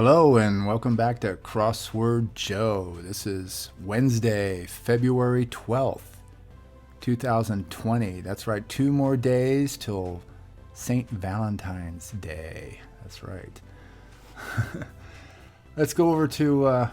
Hello and welcome back to Crossword Joe. This is Wednesday, February 12th, 2020. That's right, 2 more days till St. Valentine's Day. That's right. Let's go over to,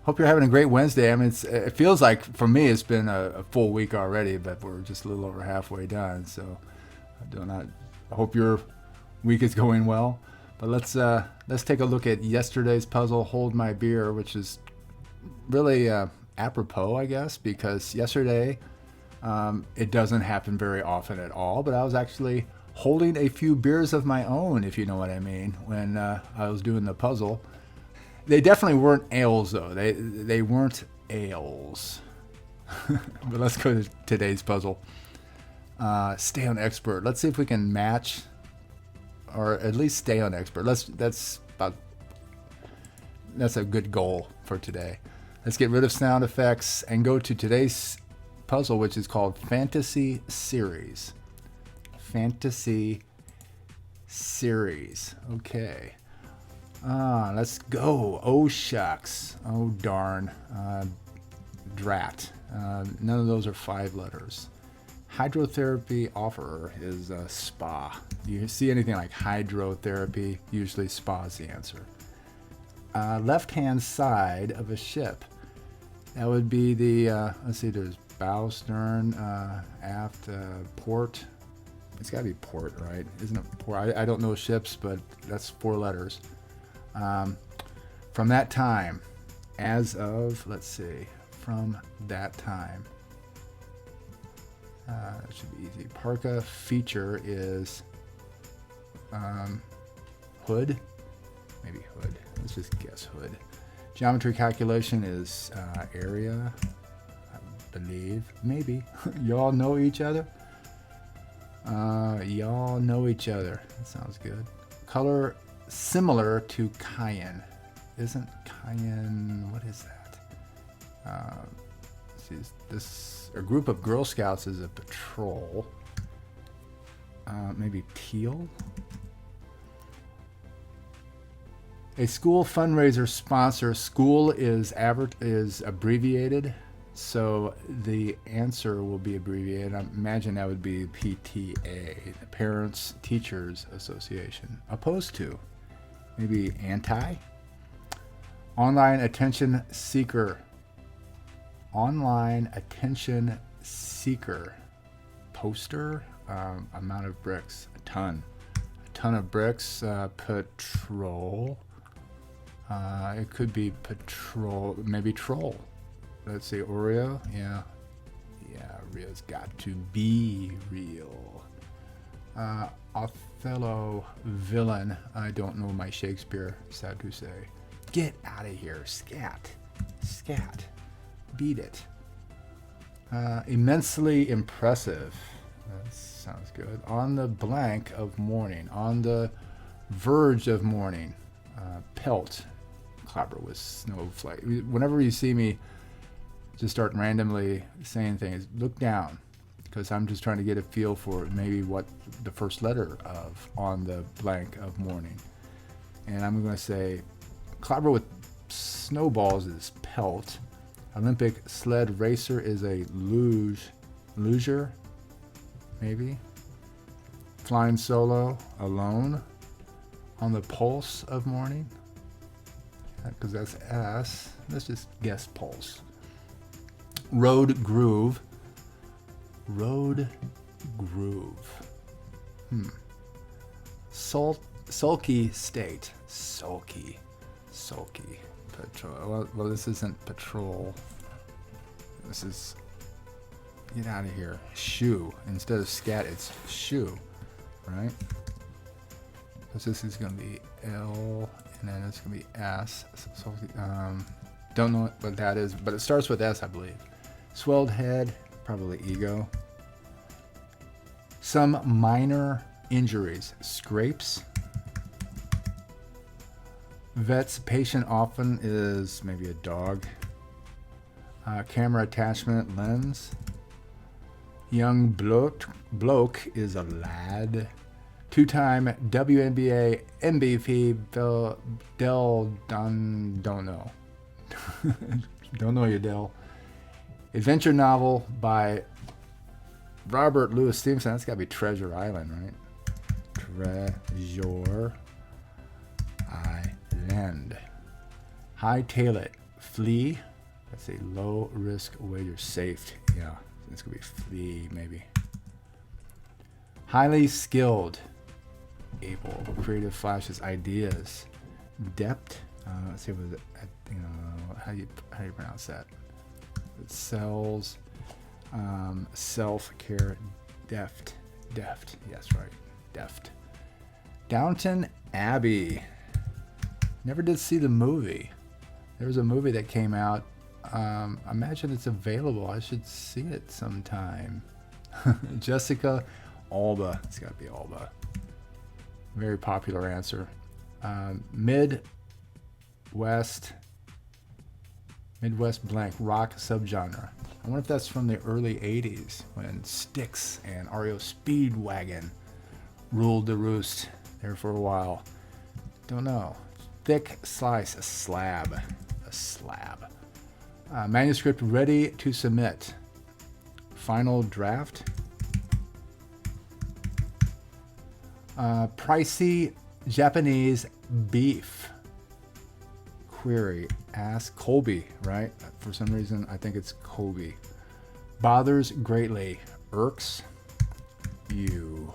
hope you're having a great Wednesday. I mean, it feels like for me it's been a full week already, but we're just a little over halfway done. So I hope your week is going well. But let's take a look at yesterday's puzzle, Hold My Beer, which is really apropos, I guess, because yesterday it doesn't happen very often at all. But I was actually holding a few beers of my own, if you know what I mean, when I was doing the puzzle. They definitely weren't ales, though. They weren't ales. But let's go to today's puzzle. Stay on expert. Let's see if we can match, or at least stay on expert. That's a good goal for today. Let's get rid of sound effects and go to today's puzzle, which is called Fantasy Series. Fantasy Series. Okay. Let's go. Oh shucks. Oh darn. Drat. None of those are 5 letters. Hydrotherapy offerer is a spa. You see anything like hydrotherapy, usually spa is the answer. Left-hand side of a ship. That would be the, let's see, there's bow, stern, aft, port. It's got to be port, right? Isn't it port? I don't know ships, but that's 4 letters. From that time, as of, let's see, from that time. It should be easy. Parka feature is hood. Maybe hood. Let's just guess hood. Geometry calculation is area, I believe. Maybe. Y'all know each other? Y'all know each other. That sounds good. Color similar to cayenne. Isn't cayenne... What is that? A group of Girl Scouts is a patrol. Maybe teal. A school fundraiser sponsor. School is abbreviated, so the answer will be abbreviated. I imagine that would be PTA, the Parents Teachers Association. Opposed to, maybe anti. Online attention seeker. Online attention seeker. Poster. Amount of bricks. A ton of bricks. Patrol. It could be patrol. Maybe troll. Let's see. Oreo. Yeah, Rio's got to be real. Othello villain. I don't know my Shakespeare, sad to say. Get out of here. Scat. Beat it. Immensely impressive. That sounds good. On the blank of morning. On the verge of morning. Pelt. Clapper with snowflake. Whenever you see me just start randomly saying things, look down, because I'm just trying to get a feel for maybe what the first letter of on the blank of morning. And I'm going to say Clapper with snowballs is pelt. Olympic sled racer is a luger, maybe. Flying solo, alone. On the pulse of morning, because that's S. Let's just guess pulse. Road groove. Sulky state. Sulky. Patrol. Well, this isn't patrol. This is... Get out of here. Shoe. Instead of scat, it's shoe. Right? So this is going to be L, and then it's going to be S. So, don't know what that is, but it starts with S, I believe. Swelled head, probably ego. Some minor injuries. Scrapes. Vet's patient often is maybe a dog. Camera attachment, lens. Young bloke is a lad. Two-time WNBA MVP don't know. Don't know your Dell. Adventure novel by Robert Louis Stevenson. That's got to be Treasure Island, right? Treasure Island. Hightail it. Flee. That's a low risk wager. Safe. Yeah, it's going to be flee, maybe. Highly skilled. Able. Creative flashes. Ideas. Depth. Let's see what how do you pronounce that? It sells. Self-care. Deft. Yes, right. Deft. Downton Abbey. Never did see the movie. There was a movie that came out. I imagine it's available. I should see it sometime. Jessica Alba. It's got to be Alba. Very popular answer. Midwest blank rock subgenre. I wonder if that's from the early 80s when Styx and REO Speedwagon ruled the roost there for a while. Don't know. Thick slice, a slab. Manuscript ready to submit. Final draft. Pricey Japanese beef. Query. Ask Colby, right? For some reason, I think it's Colby. Bothers greatly. Irks. You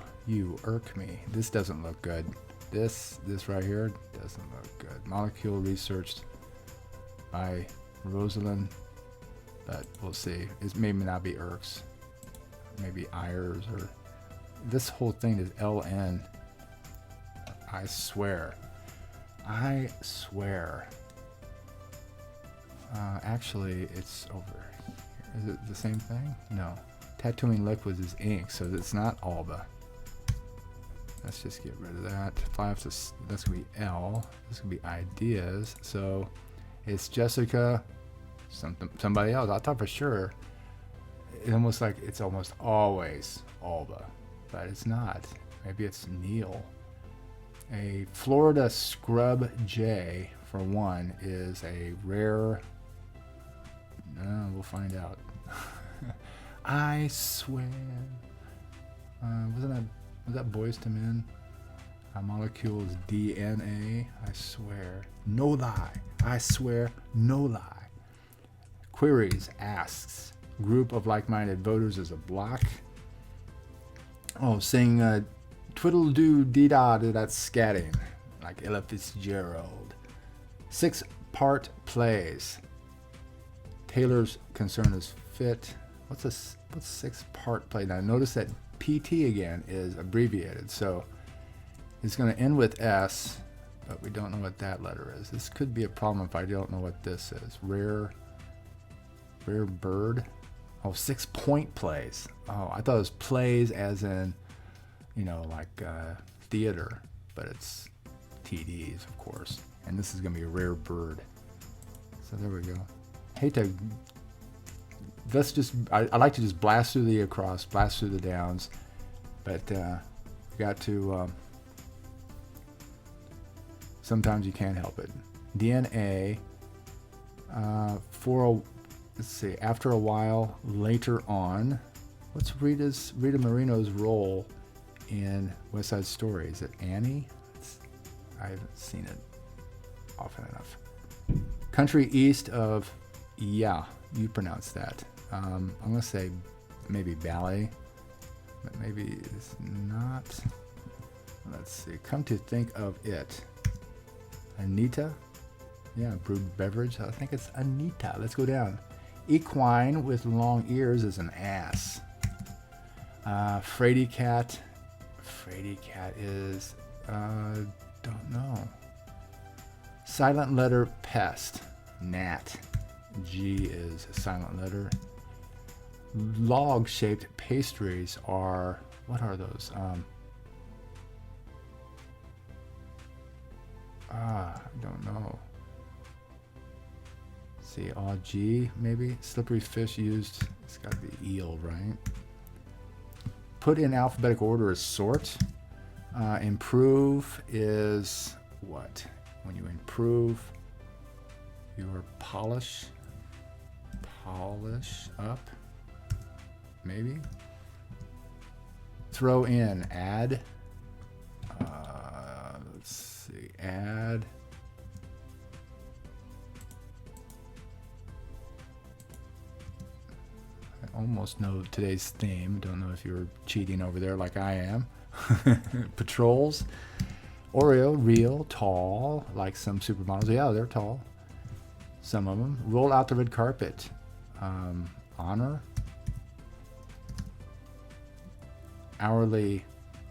irk me. This doesn't look good. This right here doesn't look good. Molecule researched by Rosalind, but we'll see. It may not be irks. Maybe Ayers or... This whole thing is LN. I swear. Actually, it's over here. Is it the same thing? No. Tattooing liquids is ink, so it's not Alba. Let's just get rid of that. That's going to be L. This is going to be ideas. So it's Jessica, somebody else. I thought for sure. It's almost always Alba, but it's not. Maybe it's Neil. A Florida Scrub Jay, for one, is a rare... we'll find out. I swear. Was that Boys to Men? Molecules DNA. I swear. No lie. I swear. No lie. Queries. Asks. Group of like-minded voters is a block. Oh, saying twiddle-doo-dee-da, that's scatting. Like Ella Fitzgerald. 6-part plays. Taylor's concern is fit. What's 6-part play? Now notice that PT again is abbreviated, so it's going to end with S, but we don't know what that letter is. This could be a problem if I don't know what this is. Rare bird. Oh, 6-point plays. Oh, I thought it was plays as in, like theater, but it's TDs, of course. And this is going to be a rare bird. So there we go. I like to just blast through the across, blast through the downs, but we got to, sometimes you can't help it. DNA, let's see, after a while, later on. What's Rita Moreno's role in West Side Story? Is it Annie? I haven't seen it often enough. Country east of, yeah, you pronounce that. I'm going to say maybe ballet, but maybe it's not. Let's see. Come to think of it. Anita? Yeah, brewed beverage. I think it's Anita. Let's go down. Equine with long ears is an ass. Fraidy cat. Fraidy cat is, don't know. Silent letter pest. Gnat. G is a silent letter. Log-shaped pastries are, what are those? I don't know. See, G maybe? Slippery fish used, it's got to be eel, right? Put in alphabetical order is sort. Improve is what? When you improve your polish up, maybe. Throw in, add. Let's see, add. I almost know today's theme. Don't know if you're cheating over there like I am. Patrols. Oreo, real, tall, like some supermodels. Yeah, they're tall. Some of them. Roll out the red carpet. Honor. Hourly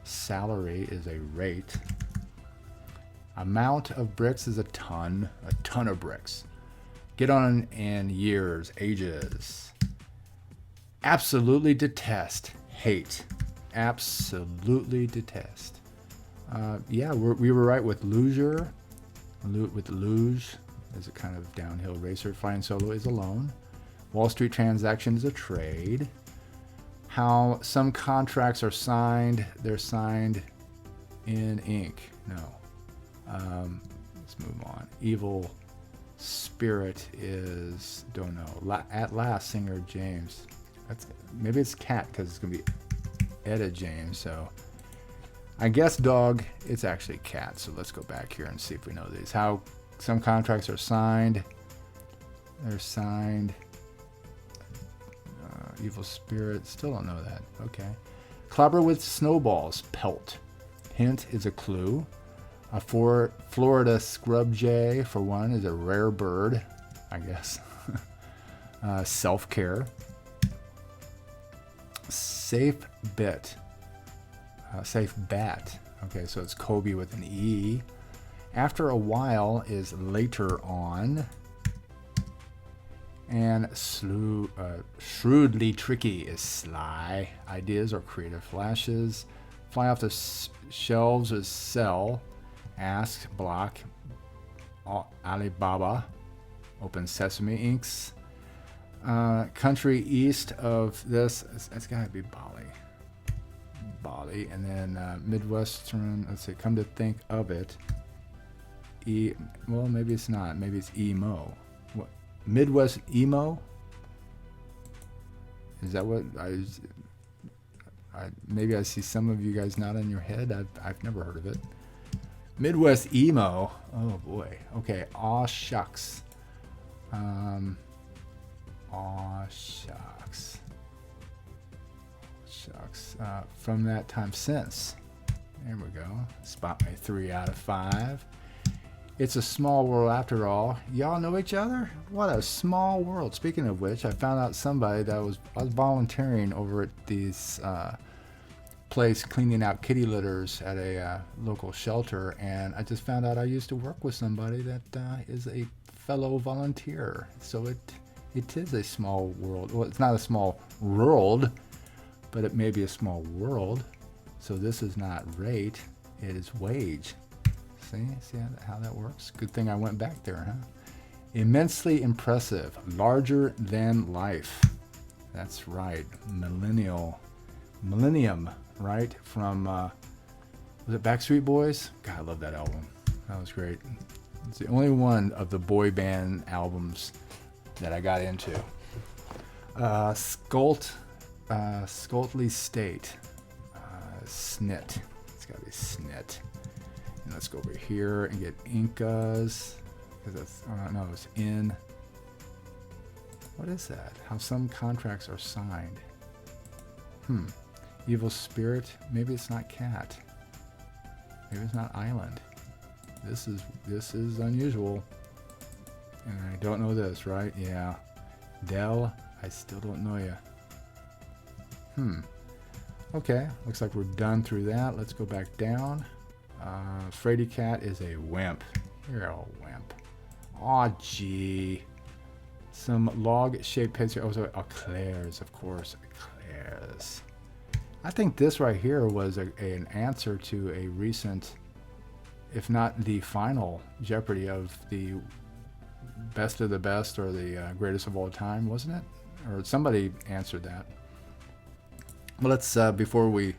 salary is a rate. Amount of bricks is a ton of bricks. Get on in years, ages. Absolutely detest, hate. Absolutely detest. Yeah, we were right with loser. With luge is a kind of downhill racer. Flying solo is alone. Wall Street transaction is a trade. How some contracts are signed, they're signed in ink. No. Let's move on. Evil spirit is, don't know. At last, singer James. Maybe it's cat because it's going to be Etta James. So I guess dog, it's actually cat. So let's go back here and see if we know these. How some contracts are signed. They're signed. Evil spirit, still don't know that. Okay. Clobber with snowballs, pelt. Hint is a clue. A Florida scrub jay, for one, is a rare bird, I guess. Self-care. Safe bet. Safe bat. Okay, so it's Kobe with an E. After a while is later on. And shrewdly tricky is sly. Ideas or creative flashes. Fly off the shelves is sell. Ask, block. Alibaba. Open Sesame Inks. Country east of this, it's got to be Bali. And then Midwestern, let's see, come to think of it. Well, maybe it's not. Maybe it's emo. What? Midwest emo? Is that what maybe I see some of you guys nodding your head. I've never heard of it. Midwest emo. Oh boy. Okay. Aw shucks. Aw shucks. Shucks. From that time since. There we go. Spot me 3 out of 5. It's a small world after all. Y'all know each other? What a small world. Speaking of which, I found out somebody that I was volunteering over at this place cleaning out kitty litters at a local shelter, and I just found out I used to work with somebody that is a fellow volunteer. So it is a small world. Well, it's not a small world, but it may be a small world. So this is not rate, it is wage. See how that works? Good thing I went back there, huh? Immensely impressive, larger than life. That's right, millennium, right? From, was it Backstreet Boys? God, I love that album. That was great. It's the only one of the boy band albums that I got into. Scoltly State. Snit. It's got to be snit. And let's go over here and get Incas. Because that's, no, it's in. What is that? How some contracts are signed. Evil spirit. Maybe it's not cat. Maybe it's not island. This is unusual. And I don't know this, right? Yeah. Del, I still don't know you. Okay, looks like we're done through that. Let's go back down. Frady Cat is a wimp. You're a wimp. Aw, gee. Some log-shaped picture. Oh, so eclairs, of course. Eclairs. I think this right here was an answer to a recent, if not the final, Jeopardy of the best of the best or the greatest of all time, wasn't it? Or somebody answered that. Well, let's, before we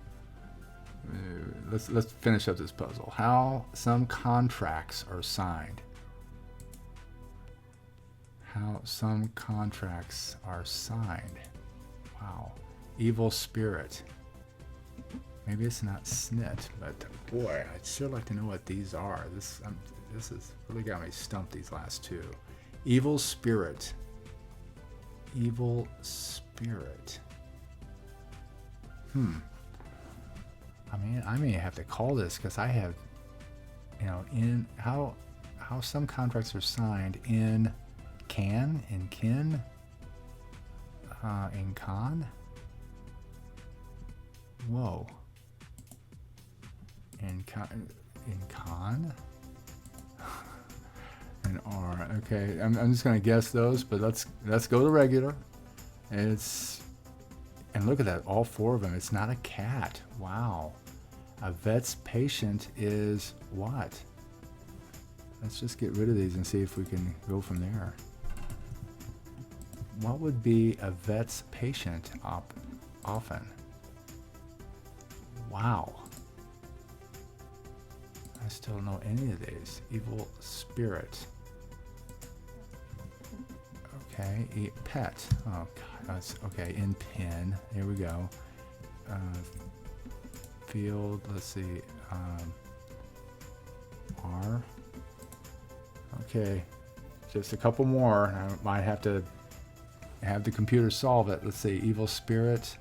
let's finish up this puzzle. How some contracts are signed. How some contracts are signed. Wow. Evil spirit. Maybe it's not snit, but boy, I'd sure like to know what these are. This has really got me stumped, these last two. Evil spirit. Evil spirit. I mean, I may have to call this because I have, in how some contracts are signed in kin, in con. Whoa. In con. And R. Okay, I'm just gonna guess those, but let's go to regular. And look at that, all four of them. It's not a cat. Wow. A vet's patient is what? Let's just get rid of these and see if we can go from there. What would be a vet's patient often? Wow. I still don't know any of these. Evil spirit. Okay, pet. Oh God, that's okay. In pin. Here we go. Field. Let's see. R. Okay, just a couple more. I might have to have the computer solve it. Let's see. Evil spirit.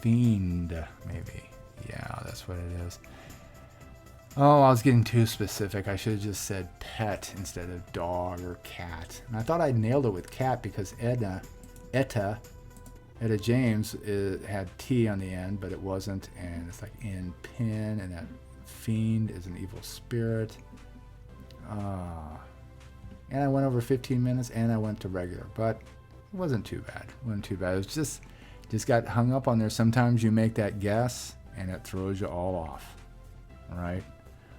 Fiend. Maybe. Yeah, that's what it is. Oh, I was getting too specific. I should have just said pet instead of dog or cat. And I thought I nailed it with cat because Etta James had T on the end, but it wasn't. And it's like in pin, and that fiend is an evil spirit. And I went over 15 minutes, and I went to regular, but it wasn't too bad. It was just got hung up on there. Sometimes you make that guess, and it throws you all off. All right.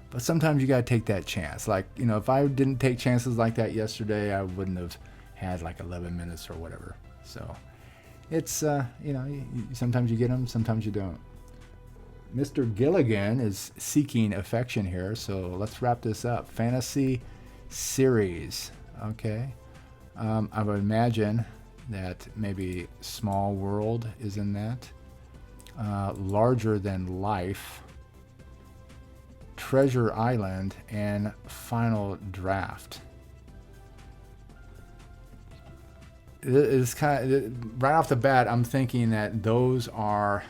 But sometimes you got to take that chance. Like, if I didn't take chances like that yesterday, I wouldn't have had like 11 minutes or whatever. So it's, sometimes you get them, sometimes you don't. Mr. Gilligan is seeking affection here. So let's wrap this up. Fantasy series. Okay. I would imagine that maybe Small World is in that. Larger Than Life. Treasure Island, and Final Draft. It's kind of, right off the bat, I'm thinking that those are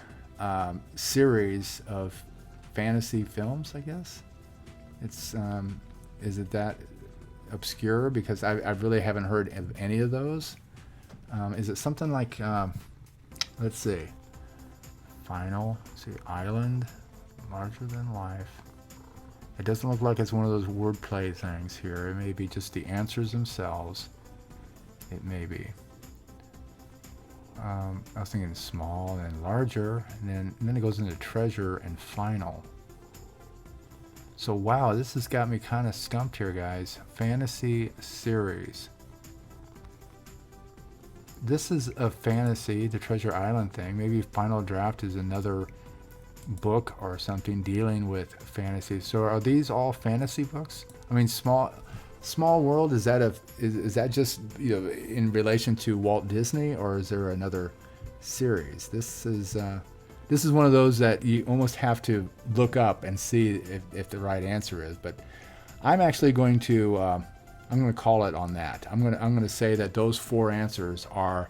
series of fantasy films, I guess. It's is it that obscure? Because I really haven't heard of any of those. Is it something like let's see, Island, Larger Than Life. It doesn't look like it's one of those wordplay things here. It may be just the answers themselves. It may be. I was thinking small and then larger, and then it goes into treasure and final. So wow, this has got me kind of stumped here, guys. Fantasy series. This is a fantasy, the Treasure Island thing. Maybe Final Draft is another book or something dealing with fantasy. So are these all fantasy books? I mean, Small World, is that just in relation to Walt Disney, or is there another series? This is one of those that you almost have to look up and see if the right answer is. But I'm actually going to I'm going to call it on that. I'm going to say that those four answers are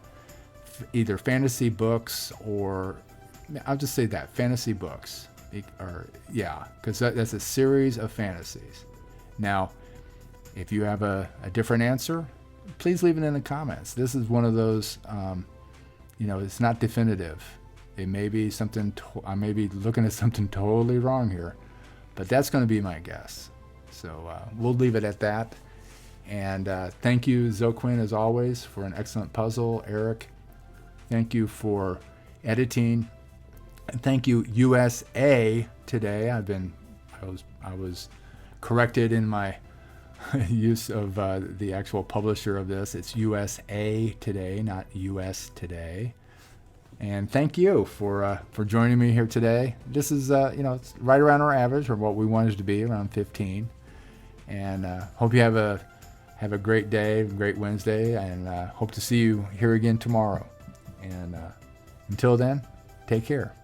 either fantasy books, or I'll just say that fantasy books, because that's a series of fantasies. Now, if you have a different answer, please leave it in the comments. This is one of those, it's not definitive. It may be something, I may be looking at something totally wrong here, but that's going to be my guess. So we'll leave it at that. And thank you, Zoquin, as always, for an excellent puzzle. Eric, thank you for editing. And thank you, USA Today. I was corrected in my use of the actual publisher of this. It's USA Today, not US Today. And thank you for joining me here today. This is it's right around our average, or what we wanted to be, around 15. And hope you have a great day, great Wednesday, and hope to see you here again tomorrow. And until then, take care.